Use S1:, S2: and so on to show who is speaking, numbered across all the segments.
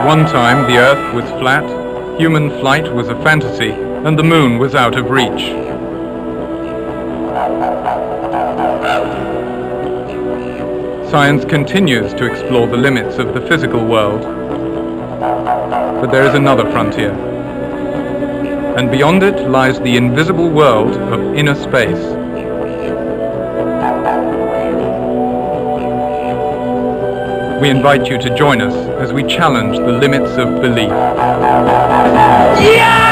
S1: one time the Earth was flat, human flight was a fantasy, and the moon was out of reach. Science continues to explore the limits of the physical world. But there is another frontier. And beyond it lies the invisible world of inner space. We invite you to join us as we challenge the limits of belief. Yeah!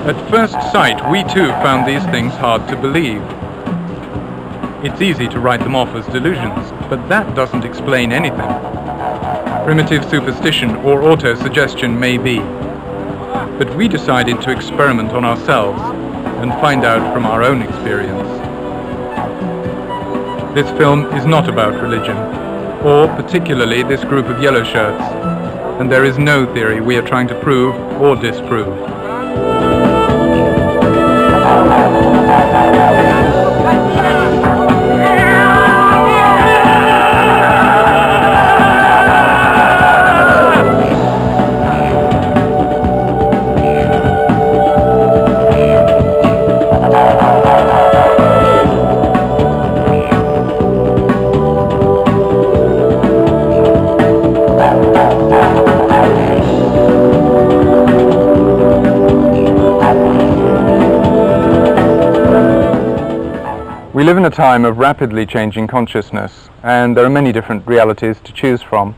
S1: At first sight, we too found these things hard to believe. It's easy to write them off as delusions, but that doesn't explain anything. Primitive superstition or auto-suggestion may be. But we decided to experiment on ourselves and find out from our own experience. This film is not about religion, or particularly this group of yellow shirts, and there is no theory we are trying to prove or disprove. We live in a time of rapidly changing consciousness, and there are many different realities to choose from.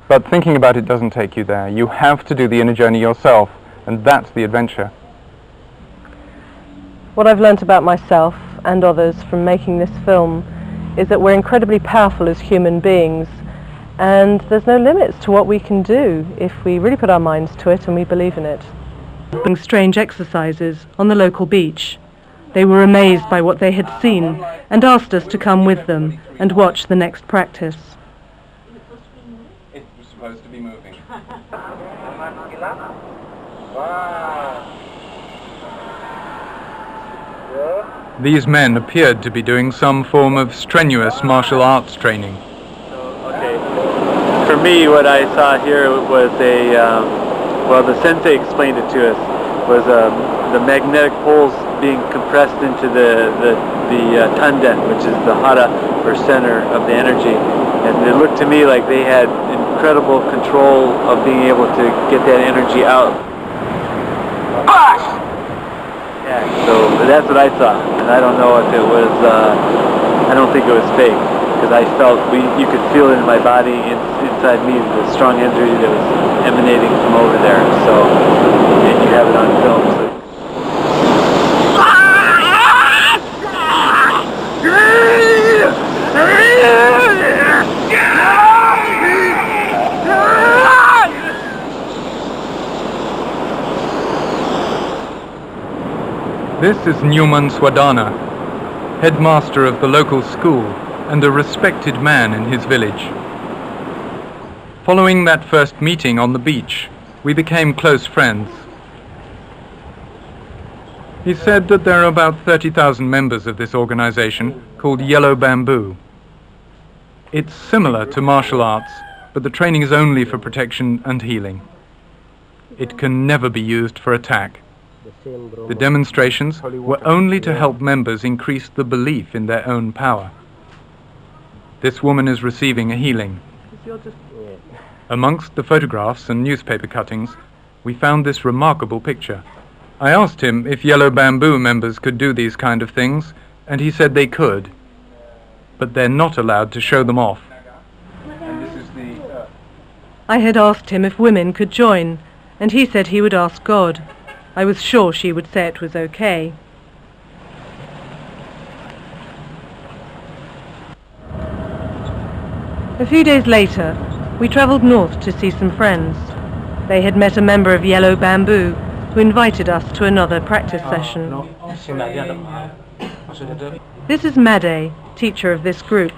S1: But thinking about it doesn't take you there. You have to do the inner journey yourself, and that's the adventure.
S2: What I've learnt about myself and others from making this film is that we're incredibly powerful as human beings, and there's no limits to what we can do if we really put our minds to it and we believe in it. Doing strange exercises on the local beach. They were amazed by what they had seen and asked us to come with them and watch the next practice.
S1: It was supposed to be moving. These men appeared to be doing some form of strenuous martial arts training.
S3: Okay, for me what I saw here was well, the sensei explained it to us, was the magnetic poles being compressed into the tanden, which is the hara, or center of the energy. And it looked to me like they had incredible control of being able to get that energy out. Yeah, so that's what I saw. And I don't know if it was, I don't think it was fake, because I felt, you could feel it in my body, inside me, the strong energy that was emanating from over there. So, and you have it on film. So.
S1: This is Newman Swadana, headmaster of the local school and a respected man in his village. Following that first meeting on the beach, we became close friends. He said that there are about 30,000 members of this organization called Yellow Bamboo. It's similar to martial arts, but the training is only for protection and healing. It can never be used for attack. The demonstrations were only to help members increase the belief in their own power. This woman is receiving a healing. Amongst the photographs and newspaper cuttings, we found this remarkable picture. I asked him if Yellow Bamboo members could do these kind of things, and he said they could, but they're not allowed to show them off. And this is
S2: I had asked him if women could join, and he said he would ask God. I was sure she would say it was okay. A few days later, we travelled north to see some friends. They had met a member of Yellow Bamboo who invited us to another practice session. This is Made, teacher of this group.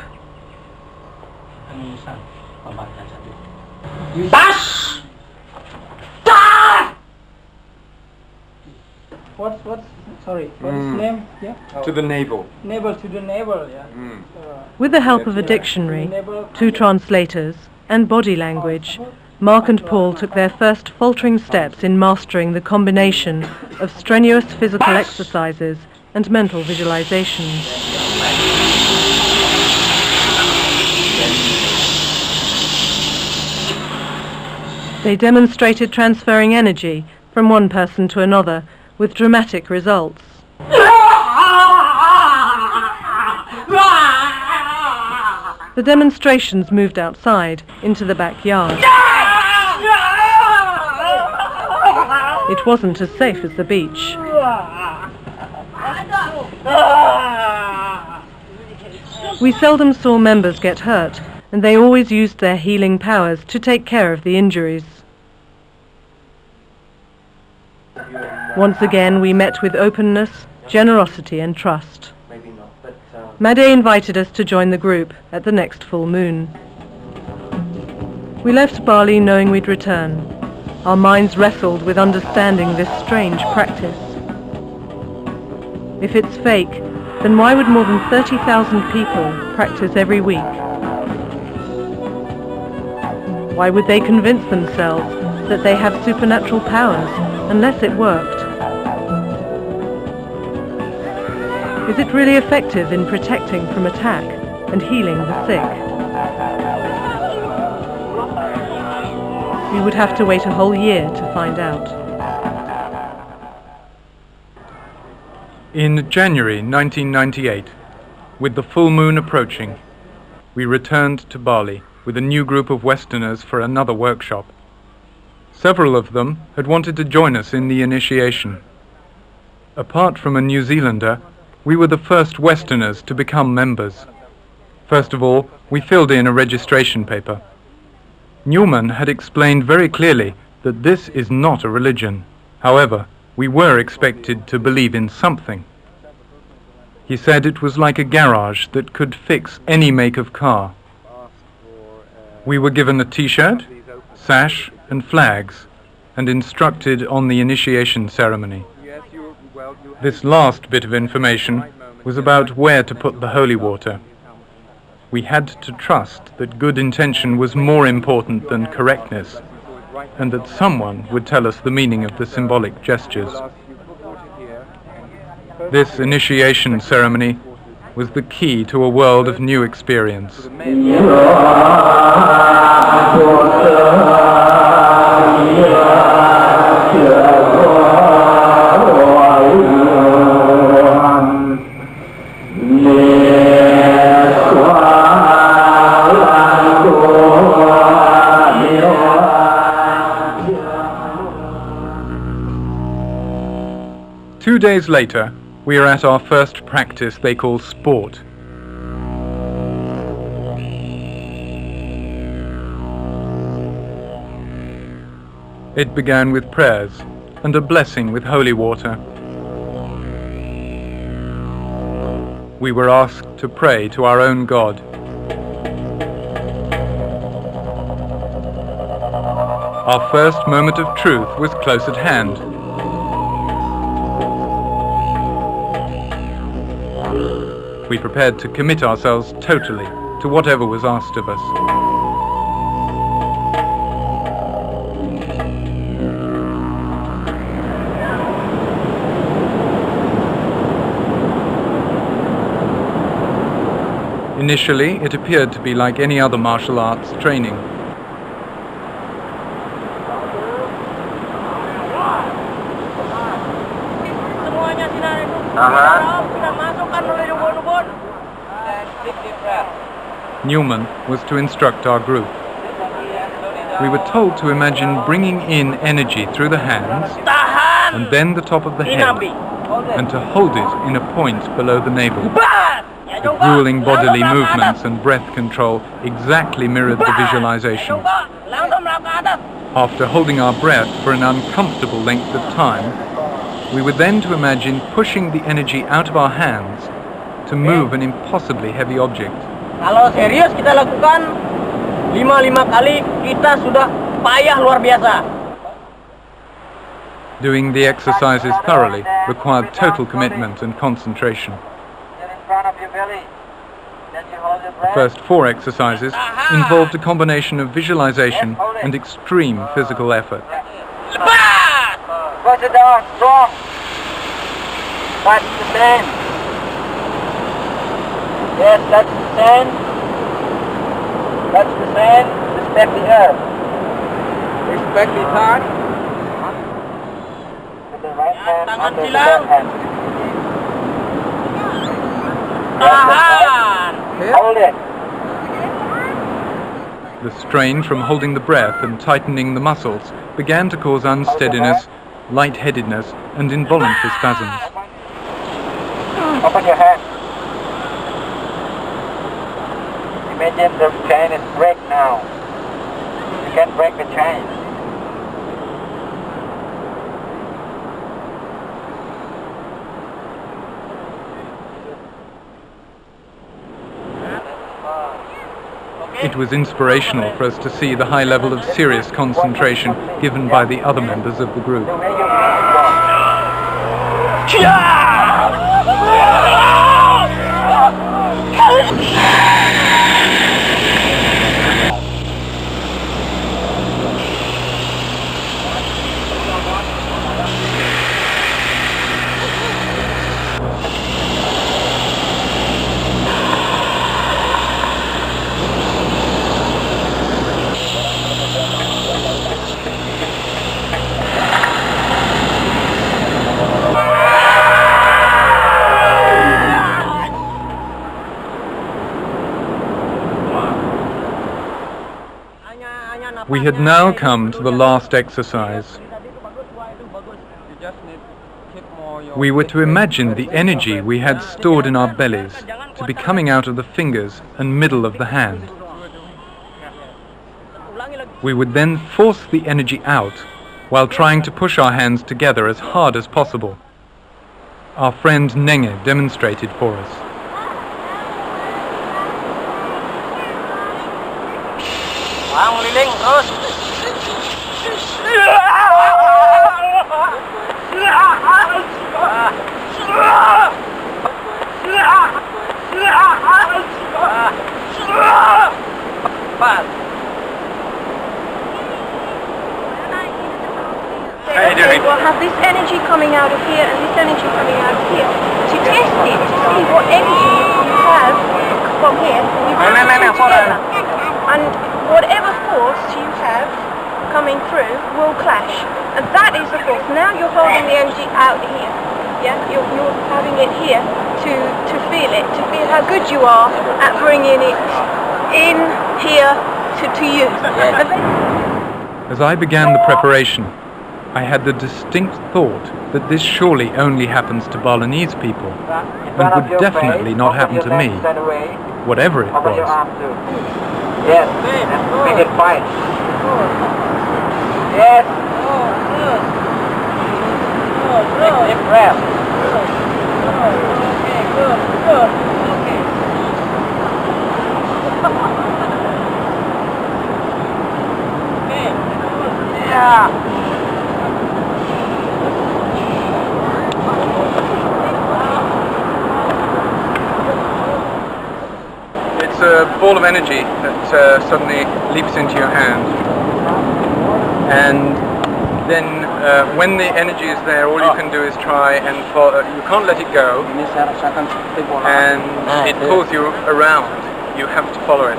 S4: What's sorry, what is name? Yeah?
S1: To the navel.
S4: Navel, to the navel, yeah.
S2: With the help of a dictionary, 2 translators, and body language, Mark and Paul took their first faltering steps in mastering the combination of strenuous physical exercises and mental visualizations. They demonstrated transferring energy from one person to another with dramatic results. The demonstrations moved outside, into the backyard. It wasn't as safe as the beach. We seldom saw members get hurt, and they always used their healing powers to take care of the injuries. Once again, we met with openness, generosity and trust. Made invited us to join the group at the next full moon. We left Bali knowing we'd return. Our minds wrestled with understanding this strange practice. If it's fake, then why would more than 30,000 people practice every week? Why would they convince themselves that they have supernatural powers unless it worked? Is it really effective in protecting from attack and healing the sick? We would have to wait a whole year to find out.
S1: In January 1998, with the full moon approaching, we returned to Bali with a new group of Westerners for another workshop. Several of them had wanted to join us in the initiation. Apart from a New Zealander, we were the first Westerners to become members. First of all, we filled in a registration paper. Newman had explained very clearly that this is not a religion. However, we were expected to believe in something. He said it was like a garage that could fix any make of car. We were given a t-shirt, sash and flags, and instructed on the initiation ceremony. This last bit of information was about where to put the holy water. We had to trust that good intention was more important than correctness, and that someone would tell us the meaning of the symbolic gestures. This initiation ceremony was the key to a world of new experience. Two days later, we are at our first practice they call sport. It began with prayers and a blessing with holy water. We were asked to pray to our own God. Our first moment of truth was close at hand. We prepared to commit ourselves totally to whatever was asked of us. Initially, it appeared to be like any other martial arts training. Newman was to instruct our group. We were told to imagine bringing in energy through the hands and then the top of the head, and to hold it in a point below the navel. The grueling bodily movements and breath control exactly mirrored the visualization. After holding our breath for an uncomfortable length of time, we were then to imagine pushing the energy out of our hands to move an impossibly heavy object.
S4: Kalau serius kita lakukan 5 kali, kita sudah payah luar biasa.
S1: Doing the exercises thoroughly required total commitment and concentration. The first 4 exercises involved a combination of visualization and extreme physical effort.
S4: Push it down, strong. Touch the sand. Yes, touch the sand. Touch the sand. Respect the earth. Respect the heart. With the right hand under the left hand. Hold it.
S1: The strain from holding the breath and tightening the muscles began to cause unsteadiness, lightheadedness, and involuntary spasms.
S4: Open your hand. Imagine the chain is break now. You can't break the chain.
S1: It was inspirational for us to see the high level of serious concentration given by the other members of the group. We had now come to the last exercise. We were to imagine the energy we had stored in our bellies to be coming out of the fingers and middle of the hand. We would then force the energy out while trying to push our hands together as hard as possible. Our friend Nenge demonstrated for us.
S4: Liling terus.
S5: How you doing? We'll have this energy coming out of here and this energy coming out of here. To test it, to see what energy you have from here, you put it together. And whatever force you have coming through will clash. And that is the force. Now you're holding the energy out here. Yeah, you're having it here to feel it, to feel how good you are at bringing it in here to you.
S1: As I began the preparation, I had the distinct thought that this surely only happens to Balinese people and would definitely not happen to me, whatever it was.
S4: Yes, make it fight. Yes. Deep breath. Okay, good. Okay. Yeah.
S1: It's a ball of energy that suddenly leaps into your hand, and then when the energy is there, all you can do is try and follow. You can't let it go, and it pulls you around. You have to follow it.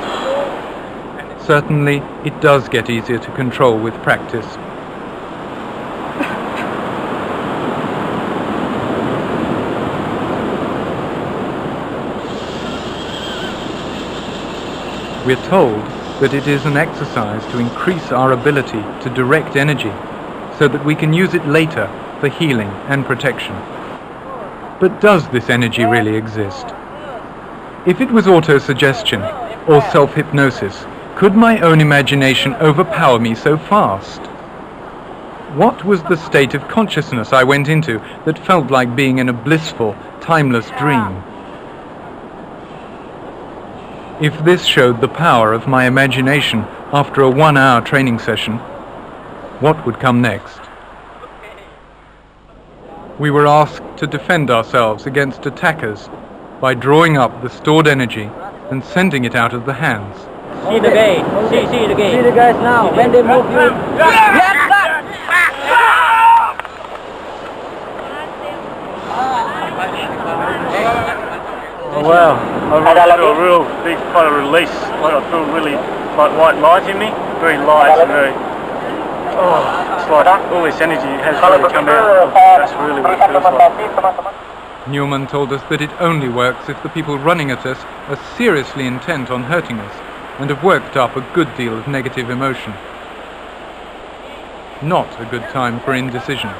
S1: Certainly, it does get easier to control with practice. We're told that it is an exercise to increase our ability to direct energy so that we can use it later for healing and protection. But does this energy really exist? If it was autosuggestion or self-hypnosis, Could my own imagination overpower me so fast? What was the state of consciousness I went into that felt like being in a blissful, timeless dream? If this showed the power of my imagination after a 1-hour training session, what would come next? We were asked to defend ourselves against attackers by drawing up the stored energy and sending it out of the hands.
S4: See the gate. See the gate. See the guys now. When they move you.
S3: Well, I feel a real big kind of release. Like I feel really like white light in me, very light and very. It's like all this energy has really come out. That's really what it feels like.
S1: Newman told us that it only works if the people running at us are seriously intent on hurting us and have worked up a good deal of negative emotion. Not a good time for indecision.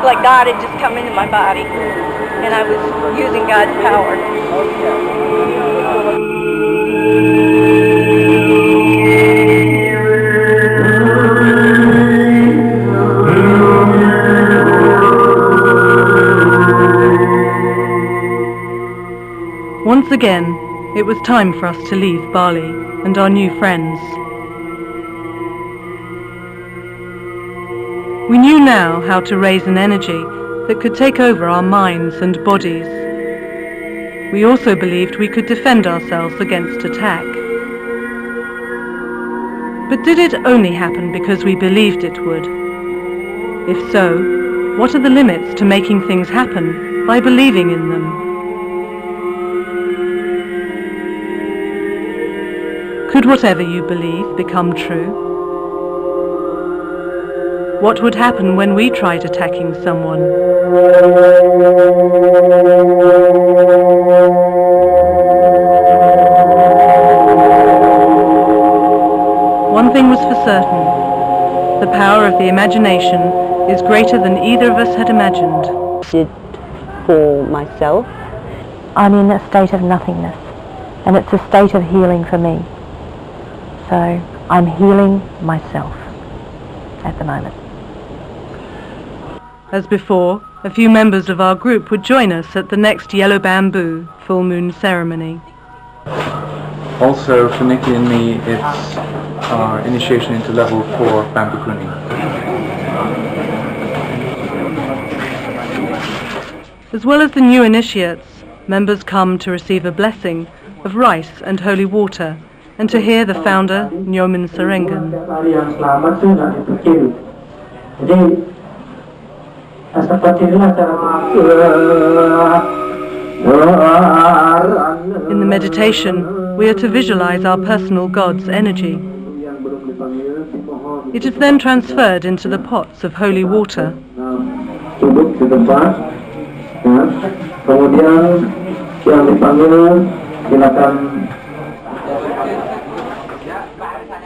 S5: Like God had just come into my body, and I was using God's power.
S2: Once again, it was time for us to leave Bali and our new friends. We knew now how to raise an energy that could take over our minds and bodies. We also believed we could defend ourselves against attack. But did it only happen because we believed it would? If so, what are the limits to making things happen by believing in them? Could whatever you believe become true? What would happen when we tried attacking someone? One thing was for certain. The power of the imagination is greater than either of us had imagined.
S6: For myself,
S7: I'm in a state of nothingness, and it's a state of healing for me. So I'm healing myself at the moment.
S2: As before, a few members of our group would join us at the next Yellow Bamboo full moon ceremony.
S1: Also, for Nikki and me, it's our initiation into level 4 Bambu Kuning.
S2: As well as the new initiates, members come to receive a blessing of rice and holy water and to hear the founder, Nyomin Sarengan. In the meditation, we are to visualize our personal God's energy. It is then transferred into the pots of holy water.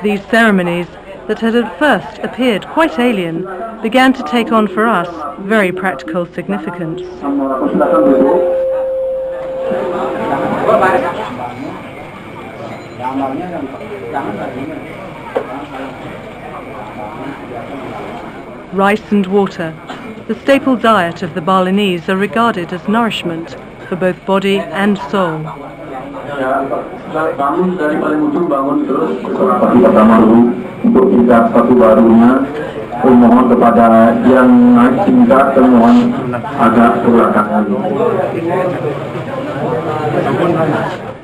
S2: These ceremonies, that had at first appeared quite alien, began to take on for us very practical significance. Rice and water, the staple diet of the Balinese, are regarded as nourishment for both body and soul.
S8: Bangun dari paling ujung, bangun terus. Pagi pertama dulu untuk tingkat satu barunya, mohon kepada yang naik tingkat mohon agak ke belakang.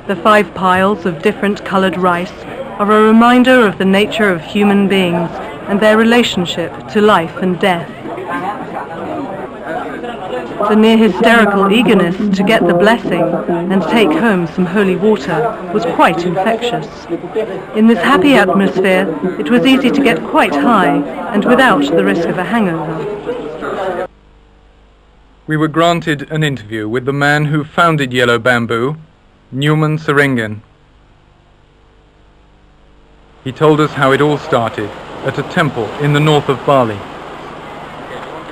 S2: The 5 piles of different coloured rice are a reminder of the nature of human beings and their relationship to life and death. The near hysterical eagerness to get the blessing and take home some holy water was quite infectious. In this happy atmosphere, it was easy to get quite high and without the risk of a hangover.
S1: We were granted an interview with the man who founded Yellow Bamboo, Newman Seringen. He told us how it all started at a temple in the north of Bali.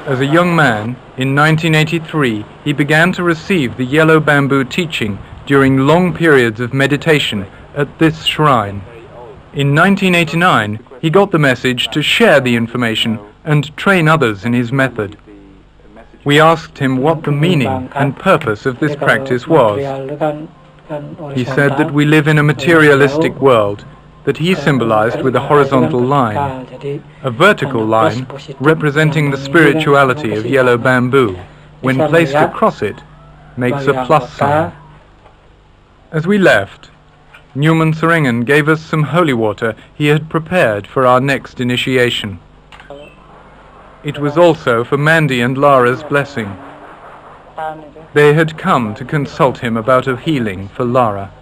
S1: As a young man, in 1983, he began to receive the Yellow Bamboo teaching during long periods of meditation at this shrine. In 1989, he got the message to share the information and train others in his method. We asked him what the meaning and purpose of this practice was. He said that we live in a materialistic world that he symbolized with a horizontal line, a vertical line representing the spirituality of yellow bamboo, when placed across it, makes a plus sign. As we left, Newman Seringen gave us some holy water he had prepared for our next initiation. It was also for Mandy and Lara's blessing. They had come to consult him about a healing for Lara.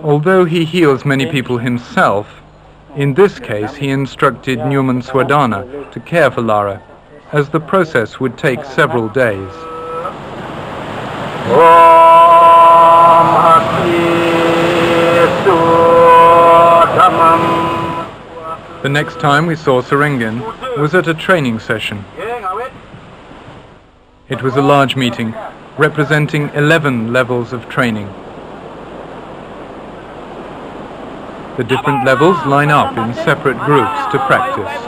S1: Although he heals many people himself, in this case he instructed Newman Swadana to care for Lara, as the process would take several days. The next time we saw Seringen was at a training session. It was a large meeting, representing 11 levels of training. The different levels line up in separate groups to practice.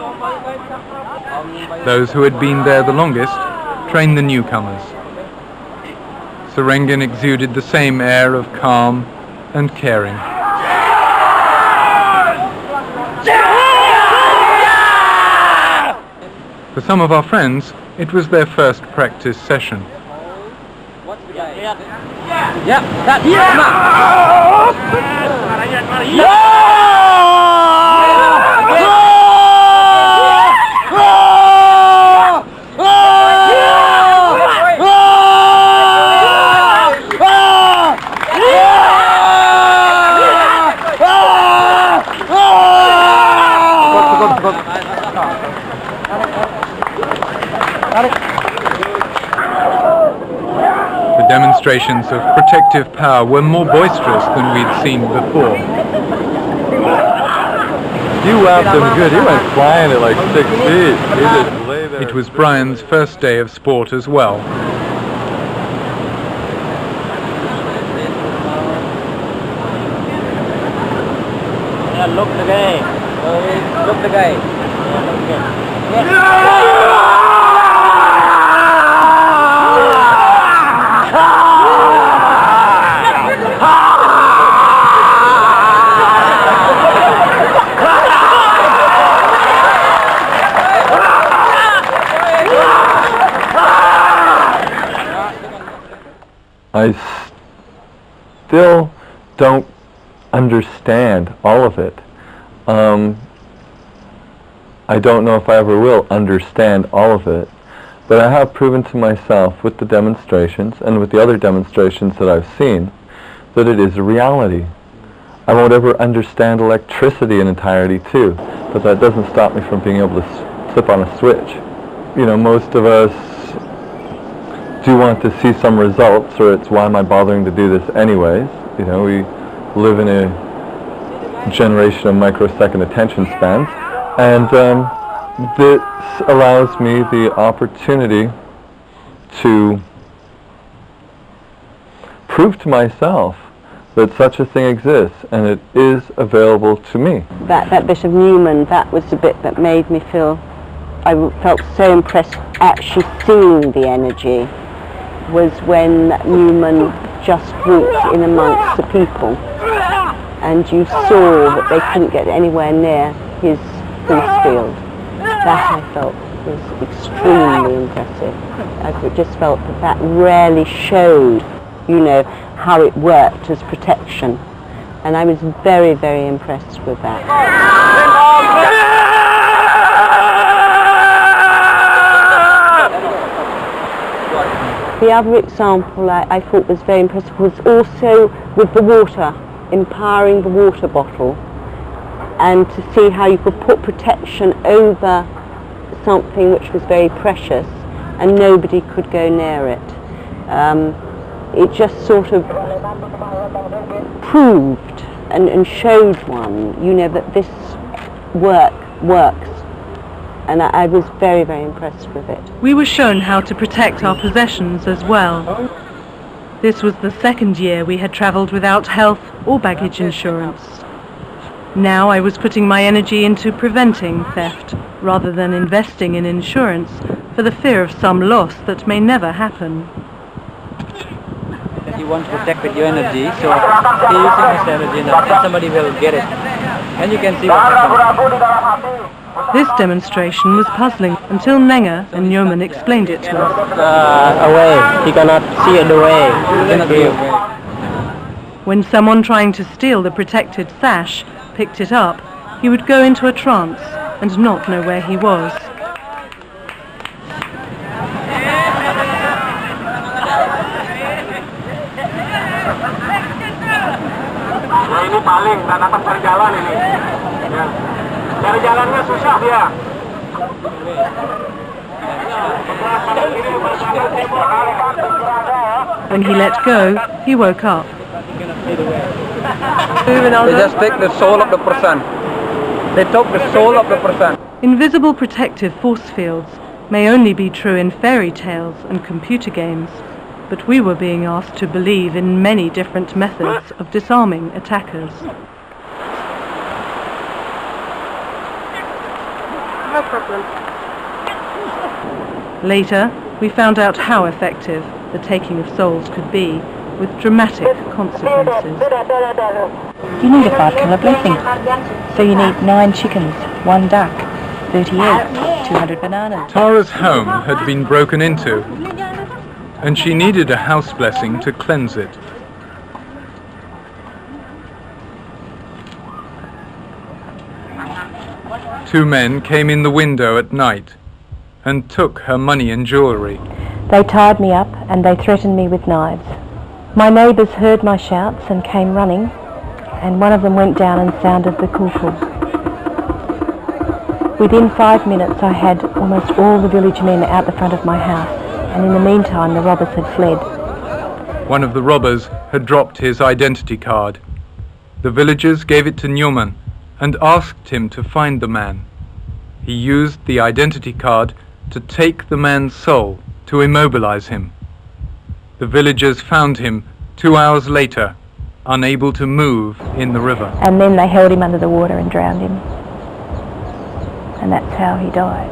S1: Those who had been there the longest trained the newcomers. Seringen exuded the same air of calm and caring. For some of our friends, it was their first practice session. The demonstrations of protective power were more boisterous than we'd seen before.
S9: You whacked him good. He went flying at like 6 feet. He just lay there.
S1: It was Brian's first day of sport as well.
S4: Look the guy. Look the guy.
S9: I still don't understand all of it. I don't know if I ever will understand all of it, but I have proven to myself with the demonstrations and with the other demonstrations that I've seen that it is a reality. I won't ever understand electricity in entirety too, but that doesn't stop me from being able to flip on a switch. You know, most of us do want to see some results, or it's why am I bothering to do this anyways? You know, we live in a generation of microsecond attention spans, and this allows me the opportunity to prove to myself that such a thing exists and it is available to me.
S6: That bit of Newman, that was the bit that made me feel, I felt so impressed actually seeing the energy, was when Newman just walked in amongst the people and you saw that they couldn't get anywhere near his force field. That I felt was extremely impressive. I just felt that that rarely showed, you know, how it worked as protection. And I was very, very impressed with that. The other example I thought was very impressive was also with the water, empowering the water bottle, and to see how you could put protection over something which was very precious and nobody could go near it. It just sort of proved and showed one, you know, that this works. And I was very, very impressed with it.
S2: We were shown how to protect our possessions as well. This was the second year we had travelled without health or baggage insurance. Now I was putting my energy into preventing theft rather than investing in insurance for the fear of some loss that may never happen.
S4: You want to protect with your energy, so you're using this energy now, and somebody will get it. And you can see what happens.
S2: This demonstration was puzzling until Nenge and Newman explained it to us.
S4: Away. He cannot see it away. He cannot be away.
S2: When someone trying to steal the protected sash picked it up, he would go into a trance and not know where he was.
S8: Ini paling, dan akan cari jalan ini. Cari jalannya susah dia.
S2: When he let go, he woke up.
S4: They just take the soul of the person. They took the soul of the person.
S2: Invisible protective force fields may only be true in fairy tales and computer games, but we were being asked to believe in many different methods of disarming attackers.
S5: No problem.
S2: Later, we found out how effective the taking of souls could be, with dramatic consequences.
S7: You need a 5-colour blessing. So you need 9 chickens, 1 duck, 30 eggs, 200 bananas.
S1: Tara's home had been broken into, and she needed a house blessing to cleanse it. Two men came in the window at night and took her money and jewellery.
S7: They tied me up and they threatened me with knives. My neighbours heard my shouts and came running, and one of them went down and sounded the cuckoo. Within 5 minutes I had almost all the village men out the front of my house, and in the meantime the robbers had fled.
S1: One of the robbers had dropped his identity card. The villagers gave it to Newman and asked him to find the man. He used the identity card to take the man's soul, to immobilize him. The villagers found him 2 hours later, unable to move in the river.
S7: And then they held him under the water and drowned him. And that's how he died.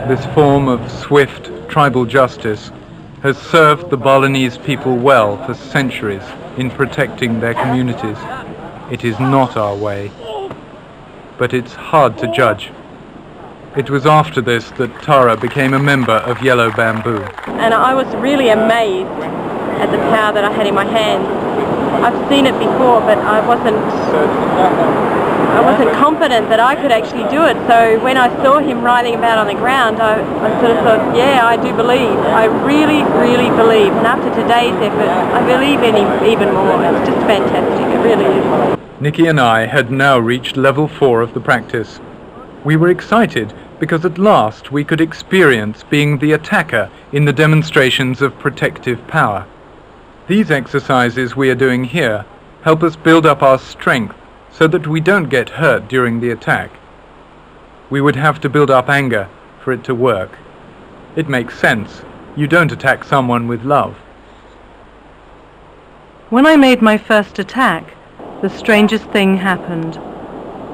S1: This form of swift tribal justice has served the Balinese people well for centuries in protecting their communities. It is not our way, but it's hard to judge. It was after this that Tara became a member of Yellow Bamboo.
S2: And I was really amazed at the power that I had in my hands. I've seen it before, but I wasn't confident that I could actually do it. So when I saw him writhing about on the ground, I sort of thought, yeah, I do believe. I really, really believe. And after today's effort, I believe in him even more. It's just fantastic. It really is.
S1: Nikki and I had now reached level 4 of the practice. We were excited because at last we could experience being the attacker in the demonstrations of protective power. These exercises we are doing here help us build up our strength so that we don't get hurt during the attack. We would have to build up anger for it to work. It makes sense. You don't attack someone with love.
S2: When I made my first attack, the strangest thing happened.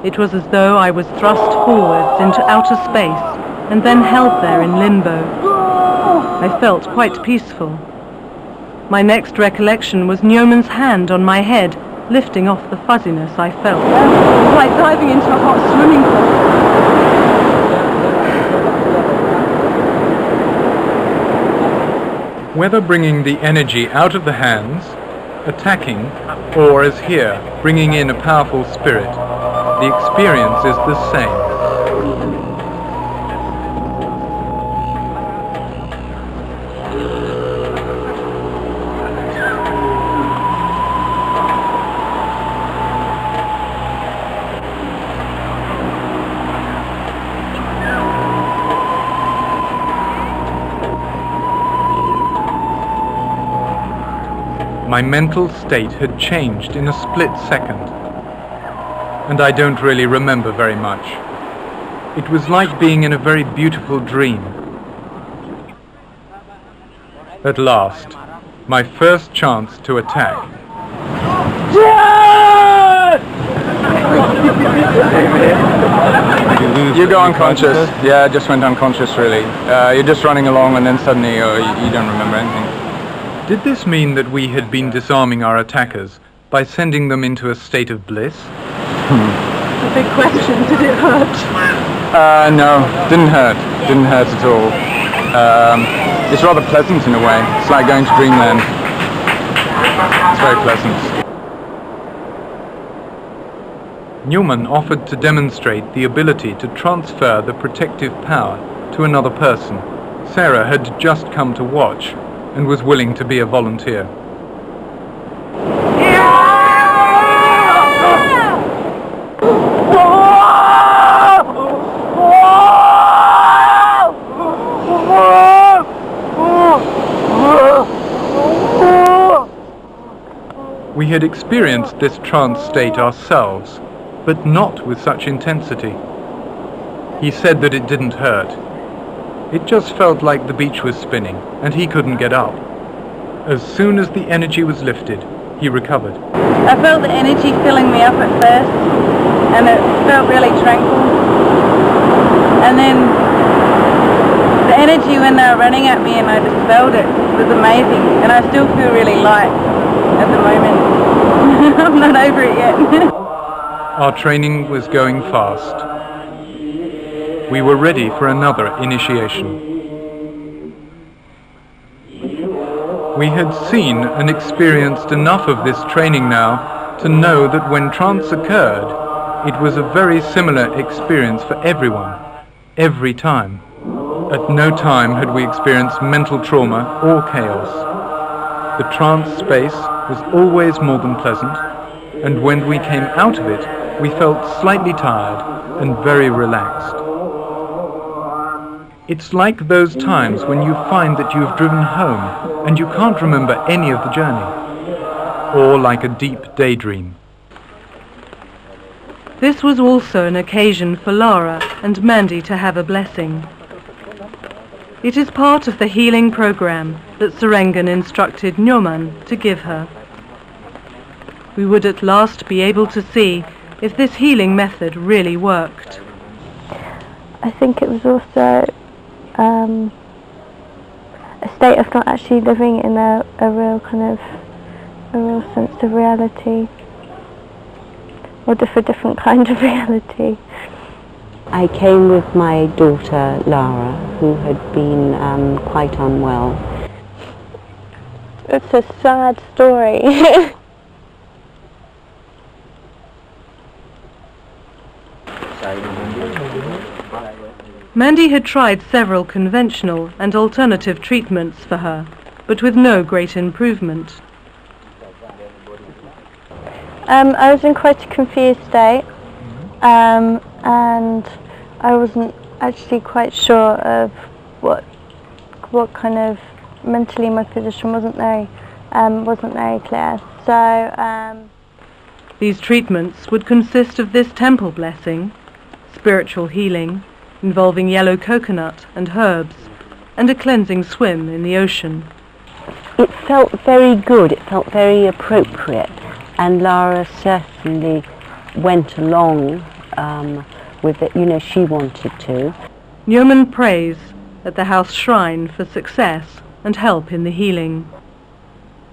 S2: It was as though I was thrust forwards into outer space and then held there in limbo. I felt quite peaceful. My next recollection was Newman's hand on my head, lifting off the fuzziness I felt. It was like diving into a hot swimming pool.
S1: Whether bringing the energy out of the hands, attacking, or as here, bringing in a powerful spirit, the experience is the same. My mental state had changed in a split second, and I don't really remember very much. It was like being in a very beautiful dream. At last, my first chance to attack.
S10: You go unconscious. Yeah, I just went unconscious really. You're just running along and then suddenly you don't remember anything.
S1: Did this mean that we had been disarming our attackers by sending them into a state of bliss?
S2: The big question, did it hurt?
S10: No, didn't hurt. Didn't hurt at all. It's rather pleasant in a way. It's like going to dreamland. It's very pleasant.
S1: Newman offered to demonstrate the ability to transfer the protective power to another person. Sarah had just come to watch and was willing to be a volunteer. We had experienced this trance state ourselves, but not with such intensity. He said that it didn't hurt. It just felt like the beach was spinning, and he couldn't get up. As soon as the energy was lifted, he recovered.
S11: I felt the energy filling me up at first, and it felt really tranquil. And then the energy when they were running at me and I just felt it was amazing, and I still feel really light at the moment. I'm not over it yet.
S1: Our training was going fast. We were ready for another initiation. We had seen and experienced enough of this training now to know that when trance occurred, it was a very similar experience for everyone, every time. At no time had we experienced mental trauma or chaos. The trance space was always more than pleasant, and when we came out of it, we felt slightly tired and very relaxed. It's like those times when you find that you've driven home and you can't remember any of the journey, or like a deep daydream.
S2: This was also an occasion for Lara and Mandy to have a blessing. It is part of the healing program that Sarangan instructed Nyoman to give her. We would at last be able to see if this healing method really worked.
S7: I think it was also a state of not actually living in a real sense of reality, or a different kind of reality.
S6: I came with my daughter Lara, who had been quite unwell.
S7: It's a sad story.
S2: Mandy had tried several conventional and alternative treatments for her, but with no great improvement.
S7: I was in quite a confused state, and I wasn't actually quite sure of what kind of mentally my position wasn't very clear. So
S2: these treatments would consist of this temple blessing, spiritual healing, involving yellow coconut and herbs, and a cleansing swim in the ocean.
S6: It felt very good, it felt very appropriate, and Lara certainly went along with it, she wanted to.
S2: Nyoman prays at the house shrine for success and help in the healing.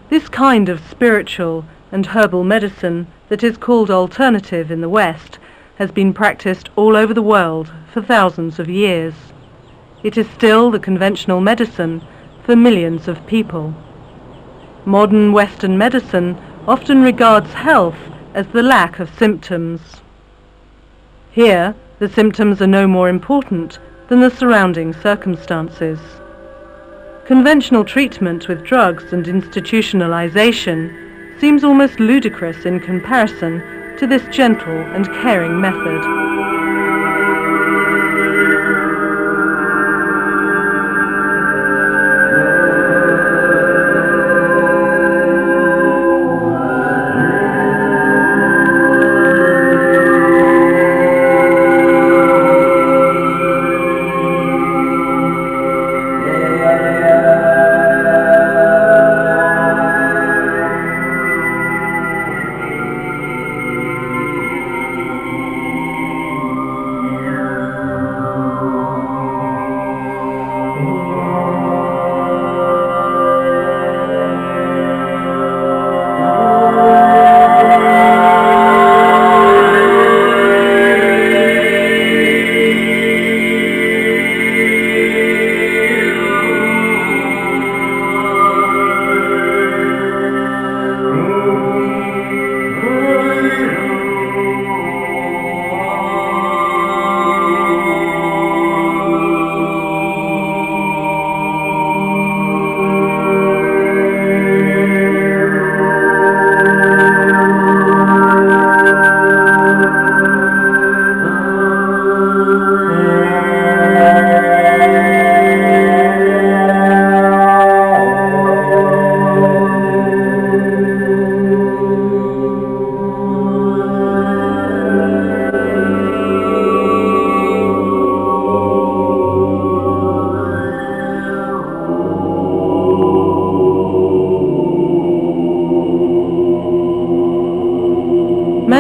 S2: This kind of spiritual and herbal medicine that is called alternative in the West has been practiced all over the world for thousands of years. It is still the conventional medicine for millions of people. Modern Western medicine often regards health as the lack of symptoms. Here, the symptoms are no more important than the surrounding circumstances. Conventional treatment with drugs and institutionalization seems almost ludicrous in comparison to this gentle and caring method.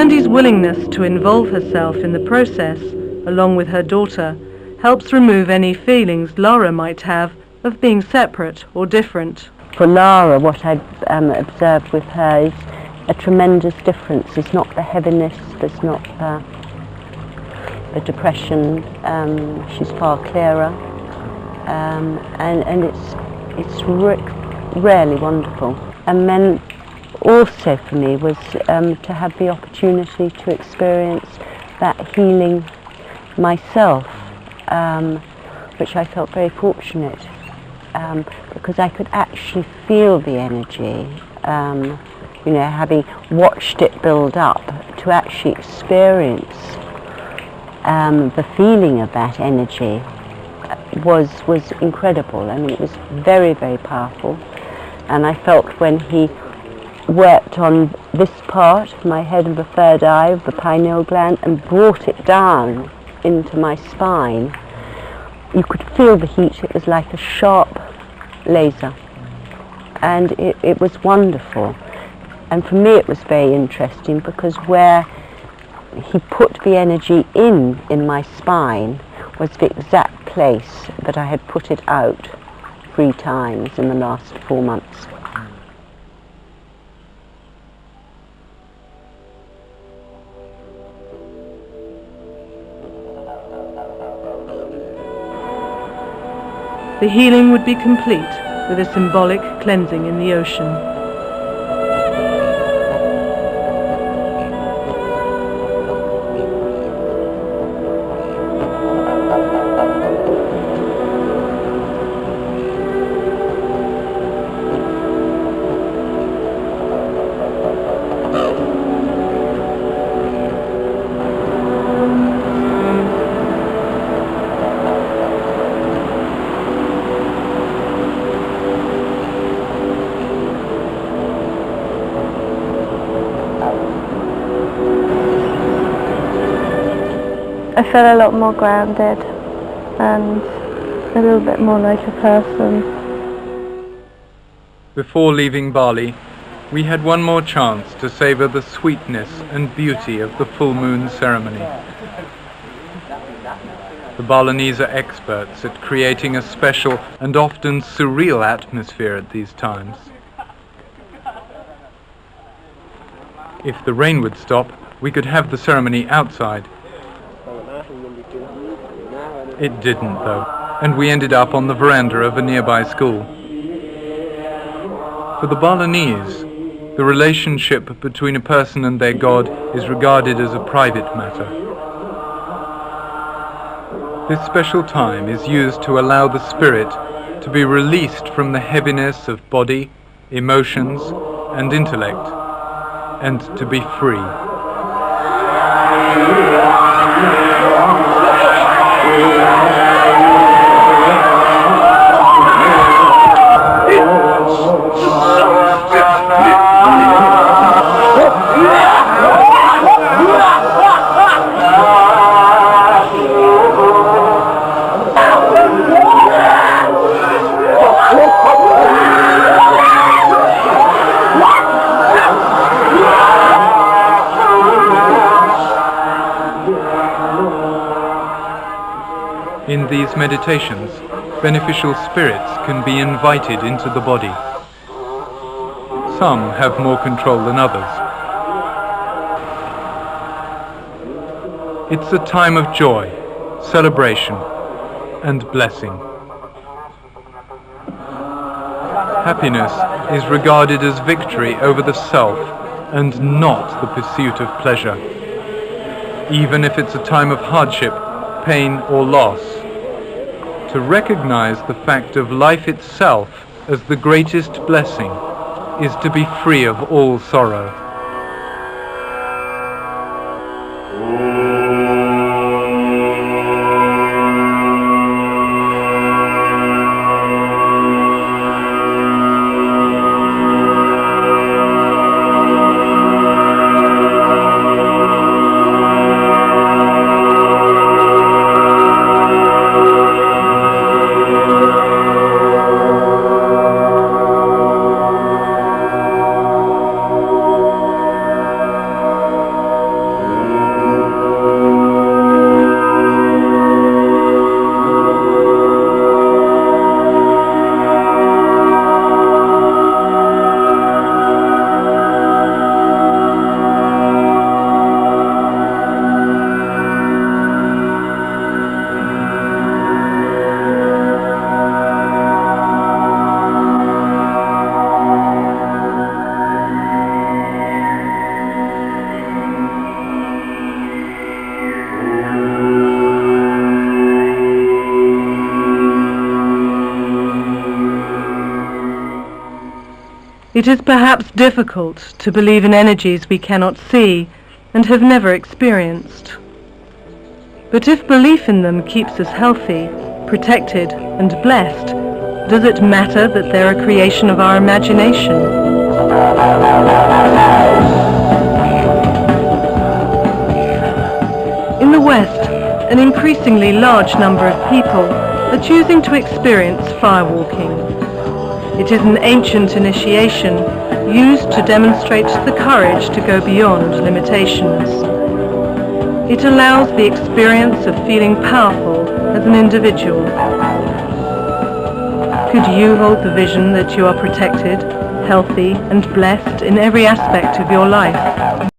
S2: Sandy's willingness to involve herself in the process, along with her daughter, helps remove any feelings Lara might have of being separate or different.
S6: For Lara, what I've observed with her is a tremendous difference. It's not the heaviness, there's not the depression. She's far clearer, and it's really wonderful. And then also for me was to have the opportunity to experience that healing myself, which I felt very fortunate, because I could actually feel the energy, you know, having watched it build up, to actually experience the feeling of that energy was incredible. I mean, it was very, very powerful, and I felt when he worked on this part of my head of the third eye, of the pineal gland, and brought it down into my spine, you could feel the heat. It was like a sharp laser, and it was wonderful. And for me it was very interesting, because where he put the energy in my spine was the exact place that I had put it out 3 times in the last 4 months.
S2: The healing would be complete with a symbolic cleansing in the ocean.
S7: I felt a lot more grounded and a little bit more like a person. Before
S1: leaving Bali, we had one more chance to savour the sweetness and beauty of the full moon ceremony. The Balinese are experts at creating a special and often surreal atmosphere at these times. If the rain would stop, we could have the ceremony outside. It didn't, though, and we ended up on the veranda of a nearby school. For the Balinese, the relationship between a person and their god is regarded as a private matter. This special time is used to allow the spirit to be released from the heaviness of body, emotions, and intellect, and to be free. In these meditations, beneficial spirits can be invited into the body. Some have more control than others. It's a time of joy, celebration, and blessing. Happiness is regarded as victory over the self and not the pursuit of pleasure. Even if it's a time of hardship, pain, or loss, to recognize the fact of life itself as the greatest blessing is to be free of all sorrow.
S2: It is perhaps difficult to believe in energies we cannot see and have never experienced. But if belief in them keeps us healthy, protected and blessed, does it matter that they're a creation of our imagination? In the West, an increasingly large number of people are choosing to experience firewalking. It is an ancient initiation used to demonstrate the courage to go beyond limitations. It allows the experience of feeling powerful as an individual. Could you hold the vision that you are protected, healthy and blessed in every aspect of your life?